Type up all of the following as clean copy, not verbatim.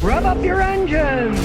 Rev up your engines!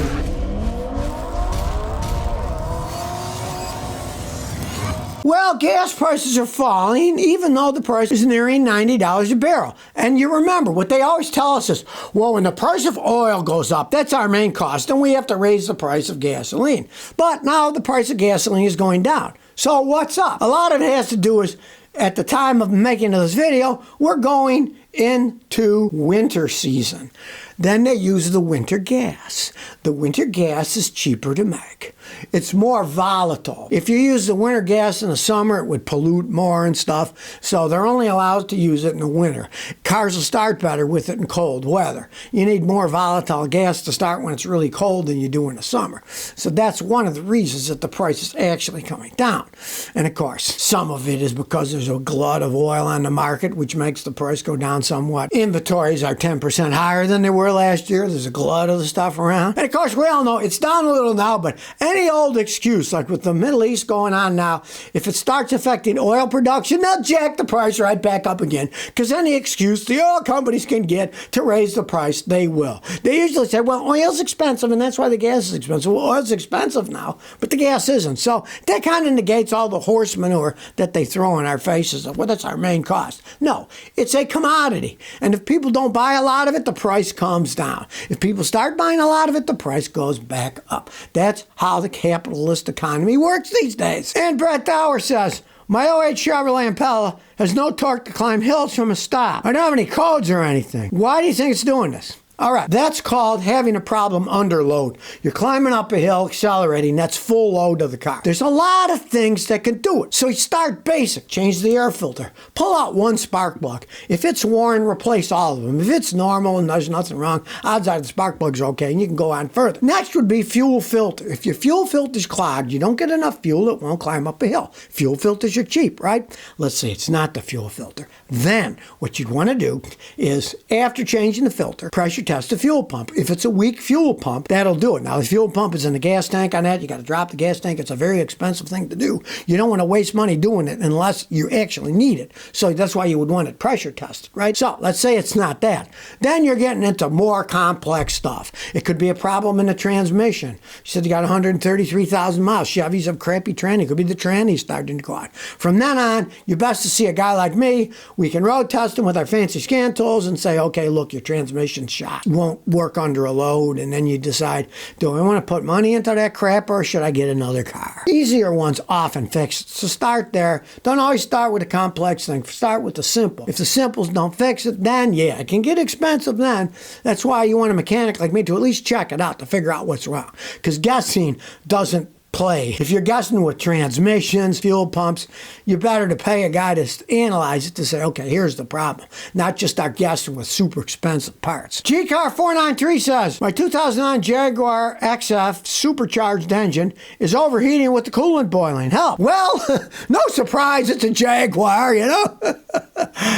Well, gas prices are falling, even though the price is nearing $90 a barrel. And you remember, what they always tell us is, well, when the price of oil goes up, that's our main cost, and we have to raise the price of gasoline. But now the price of gasoline is going down. So what's up? A lot of it has to do is, at the time of making this video, we're going into winter season. Then they use the winter gas. The winter gas is cheaper to make. It's more volatile. If you use the winter gas in the summer, it would pollute more and stuff. So they're only allowed to use it in the winter. Cars will start better with it in cold weather. You need more volatile gas to start when it's really cold than you do in the summer. So that's one of the reasons that the price is actually coming down. And of course, some of it is because there's a glut of oil on the market, which makes the price go down somewhat. Inventories are 10% higher than they were last year. There's a glut of the stuff around. And of course, we all know it's down a little now, but any old excuse, like with the Middle East going on now, if it starts affecting oil production, they'll jack the price right back up again. Because any excuse the oil companies can get to raise the price, they will. They usually say, well, oil's expensive, and that's why the gas is expensive. Well, oil's expensive now, but the gas isn't. So that kind of negates all the horse manure that they throw in our faces of, well, that's our main cost. No, it's a commodity. And if people don't buy a lot of it, the price comes down. If people start buying a lot of it, the price goes back up. That's how the capitalist economy works these days. And Brett Dower says, my '08 Chevrolet Impala has no torque to climb hills from a stop. I don't have any codes or anything. Why do you think it's doing this? All right, that's called having a problem under load. You're climbing up a hill, accelerating, that's full load of the car. There's a lot of things that can do it. So you start basic, change the air filter, pull out one spark plug. If it's worn, replace all of them. If it's normal and there's nothing wrong, odds are the spark plugs are okay and you can go on further. Next would be fuel filter. If your fuel filter's clogged, you don't get enough fuel, it won't climb up a hill. Fuel filters are cheap, right? Let's say it's not the fuel filter. Then what you'd want to do is, after changing the filter, pressure test the fuel pump. If it's a weak fuel pump, that'll do it. Now, the fuel pump is in the gas tank on that. You got to drop the gas tank. It's a very expensive thing to do. You don't want to waste money doing it unless you actually need it. So that's why you would want it pressure tested, right? So let's say it's not that. Then you're getting into more complex stuff. It could be a problem in the transmission. You said you got 133,000 miles. Chevys have crappy tranny. It could be the tranny starting to go out. From then on, you're best to see a guy like me. We can road test him with our fancy scan tools and say, okay, look, your transmission's shot. Won't work under a load, and then you decide, do I want to put money into that crap or should I get another car? Easier ones often fix it. So start there. Don't always start with a complex thing. Start with the simple. If the simples don't fix it, then yeah, it can get expensive then. That's why you want a mechanic like me to at least check it out to figure out what's wrong. Because guessing doesn't play. If you're guessing with transmissions, fuel pumps, you're better to pay a guy to analyze it to say, okay, here's the problem. Not just start guessing with super expensive parts. GCar493 says, my 2009 Jaguar XF supercharged engine is overheating with the coolant boiling. Hell, well, no surprise, it's a Jaguar, you know?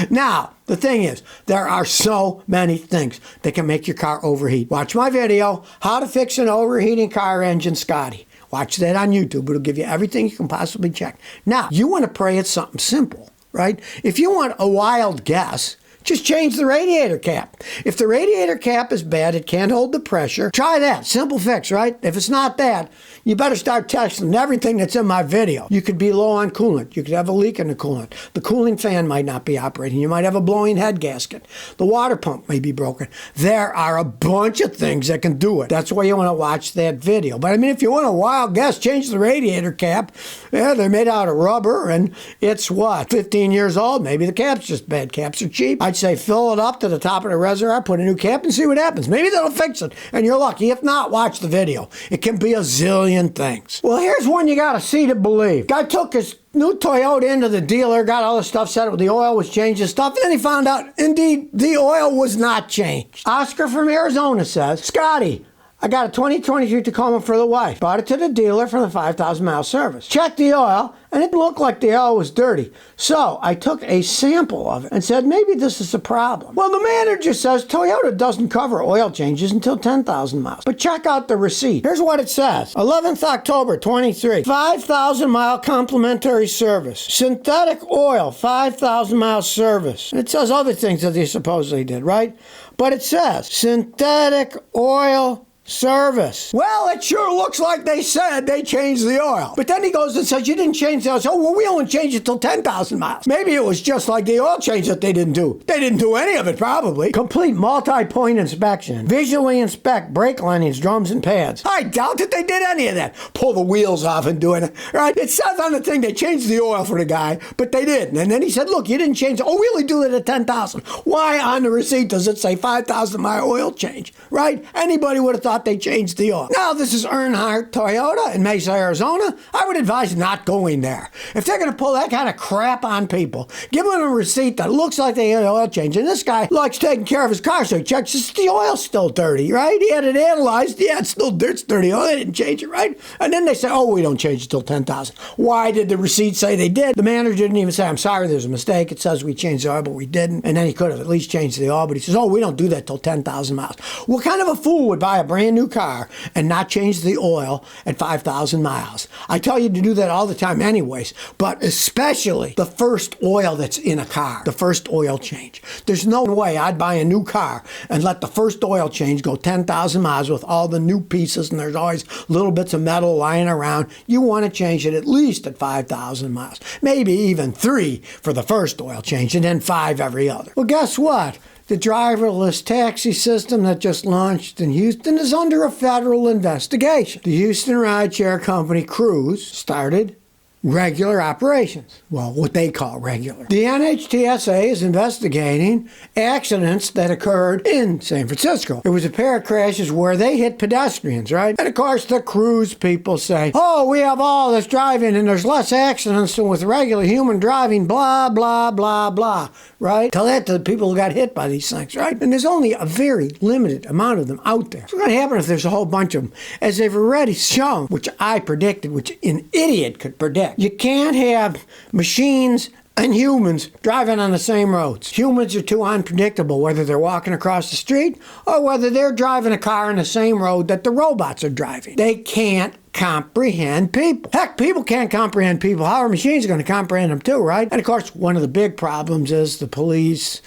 Now, the thing is, there are so many things that can make your car overheat. Watch my video, How to Fix an Overheating Car Engine, Scotty. Watch that on YouTube. It'll give you everything you can possibly check. Now, you want to pray it's something simple, right? If you want a wild guess, just change the radiator cap. If the radiator cap is bad, it can't hold the pressure, try that. Simple fix, right? If it's not that, you better start testing everything that's in my video. You could be low on coolant. You could have a leak in the coolant. The cooling fan might not be operating. You might have a blowing head gasket. The water pump may be broken. There are a bunch of things that can do it. That's why you want to watch that video. But I mean, if you want a wild guess, change the radiator cap. Yeah, they're made out of rubber, and it's what, 15 years old? Maybe the cap's just bad. Caps are cheap. I'd say fill it up to the top of the reservoir, put a new cap, and see what happens. Maybe that'll fix it, and you're lucky. If not, watch the video. It can be a zillion things. Well, here's one you gotta see to believe. Guy took his new Toyota into the dealer, got all the stuff set up, the oil was changed and stuff, and then he found out, indeed, the oil was not changed. Oscar from Arizona says, Scotty, I got a 2023 Tacoma for the wife. Brought it to the dealer for the 5,000-mile service. Checked the oil, and it looked like the oil was dirty. So I took a sample of it and said, maybe this is a problem. Well, the manager says Toyota doesn't cover oil changes until 10,000 miles. But check out the receipt. Here's what it says. 11th October 23, 5,000-mile complimentary service. Synthetic oil, 5,000-mile service. And it says other things that they supposedly did, right? But it says synthetic oil service. Well, it sure looks like they said they changed the oil. But then he goes and says, you didn't change the oil. So, well, we only changed it till 10,000 miles. Maybe it was just like the oil change that they didn't do. They didn't do any of it, probably. Complete multi-point inspection. Visually inspect brake linings, drums, and pads. I doubt that they did any of that. Pull the wheels off and do it. Right? It says on the thing they changed the oil for the guy, but they didn't. And then he said, look, you didn't change it. Oh, we only do it at 10,000. Why on the receipt does it say 5,000 mile oil change? Right? Anybody would have thought they changed the oil. Now, this is Earnhardt Toyota in Mesa, Arizona. I would advise not going there. If they're going to pull that kind of crap on people, give them a receipt that looks like they had an oil change. And this guy likes taking care of his car, so he checks the oil's still dirty, right? He had it analyzed. Yeah, it's still dirty. It's dirty oil. They didn't change it, right? And then they say, oh, we don't change it till 10,000. Why did the receipt say they did? The manager didn't even say, I'm sorry, there's a mistake. It says we changed the oil, but we didn't. And then he could have at least changed the oil, but he says, oh, we don't do that till 10,000 miles. What kind of a fool would buy a brand new car and not change the oil at 5,000 miles? I tell you to do that all the time anyways, but especially the first oil that's in a car, the first oil change. There's no way I'd buy a new car and let the first oil change go 10,000 miles with all the new pieces, and there's always little bits of metal lying around. You want to change it at least at 5,000 miles, maybe even 3 for the first oil change, and then 5 every other. Well, guess what? The driverless taxi system that just launched in Houston is under a federal investigation. The Houston rideshare company Cruise started regular operations. Well, what they call regular. The NHTSA is investigating accidents that occurred in San Francisco. There was a pair of crashes where they hit pedestrians, right? And of course, the Cruise people say, oh, we have all this driving and there's less accidents than with regular human driving, blah, blah, blah, blah, right? Tell that to the people who got hit by these things, right? And there's only a very limited amount of them out there. What's going to happen if there's a whole bunch of them? As they've already shown, which I predicted, which an idiot could predict, you can't have machines and humans driving on the same roads. Humans are too unpredictable, whether they're walking across the street or whether they're driving a car on the same road that the robots are driving. They can't comprehend people. Heck, people can't comprehend people. How are machines going to comprehend them too, right? And of course, one of the big problems is the police,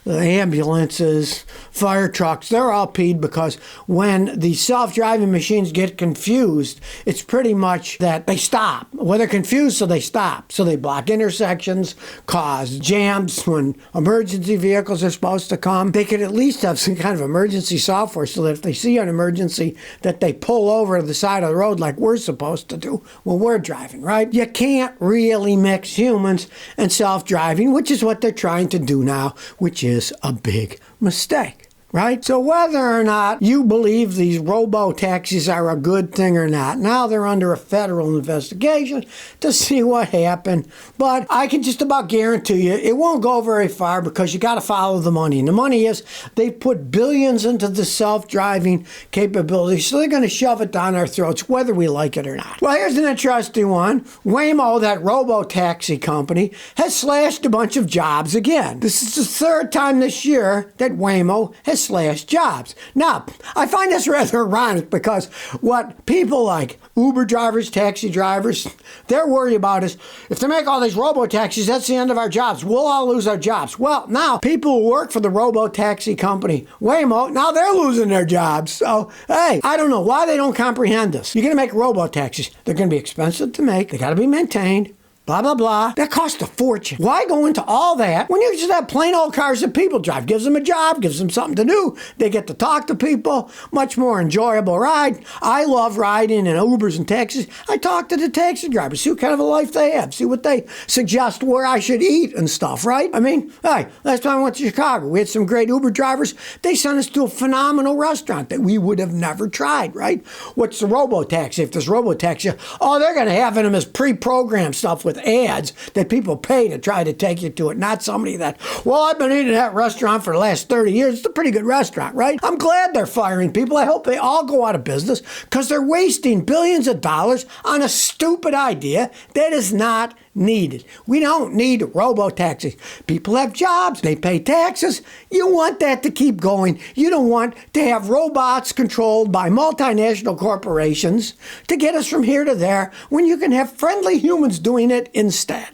the ambulances, fire trucks, they're all peed because when the self-driving machines get confused, it's pretty much that they stop. Well, they're confused, so they stop. So they block intersections, cause jams when emergency vehicles are supposed to come. They could at least have some kind of emergency software so that if they see an emergency, that they pull over to the side of the road like we're supposed to do when we're driving, right? You can't really mix humans and self-driving, which is what they're trying to do now, which is a big mistake. Right? So whether or not you believe these robo-taxis are a good thing or not, now they're under a federal investigation to see what happened. But I can just about guarantee you it won't go very far because you got to follow the money. And the money is they put billions into the self-driving capability, so they're going to shove it down our throats whether we like it or not. Well, here's an interesting one. Waymo, that robo-taxi company, has slashed a bunch of jobs again. This is the 3rd time this year that Waymo has slashed jobs. Now, I find this rather ironic because what people like Uber drivers, taxi drivers, they're worried about is if they make all these robo-taxis, that's the end of our jobs. We'll all lose our jobs. Well, now people who work for the robo-taxi company Waymo, now they're losing their jobs. So, hey, I don't know why they don't comprehend this. You're going to make robo-taxis. They're going to be expensive to make. They got to be maintained. Blah, blah, blah. That costs a fortune. Why go into all that when you just have plain old cars that people drive? Gives them a job, gives them something to do. They get to talk to people. Much more enjoyable ride. I love riding in Ubers and taxis. I talk to the taxi drivers, see what kind of a life they have, see what they suggest where I should eat and stuff, right? I mean, hey, last time I went to Chicago, we had some great Uber drivers. They sent us to a phenomenal restaurant that we would have never tried, right? What's the robo-taxi? If there's robo-taxi, oh, they're going to have in them as pre-programmed stuff with with ads that people pay to try to take you to it, not somebody that, well, I've been eating at that restaurant for the last 30 years. It's a pretty good restaurant, right? I'm glad they're firing people. I hope they all go out of business because they're wasting billions of dollars on a stupid idea that is not needed. We don't need robo-taxis. People have jobs. They pay taxes. You want that to keep going. You don't want to have robots controlled by multinational corporations to get us from here to there when you can have friendly humans doing it instead.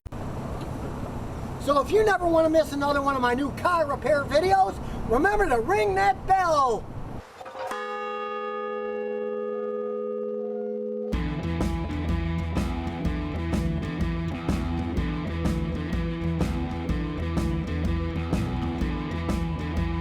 So if you never want to miss another one of my new car repair videos, remember to ring that bell.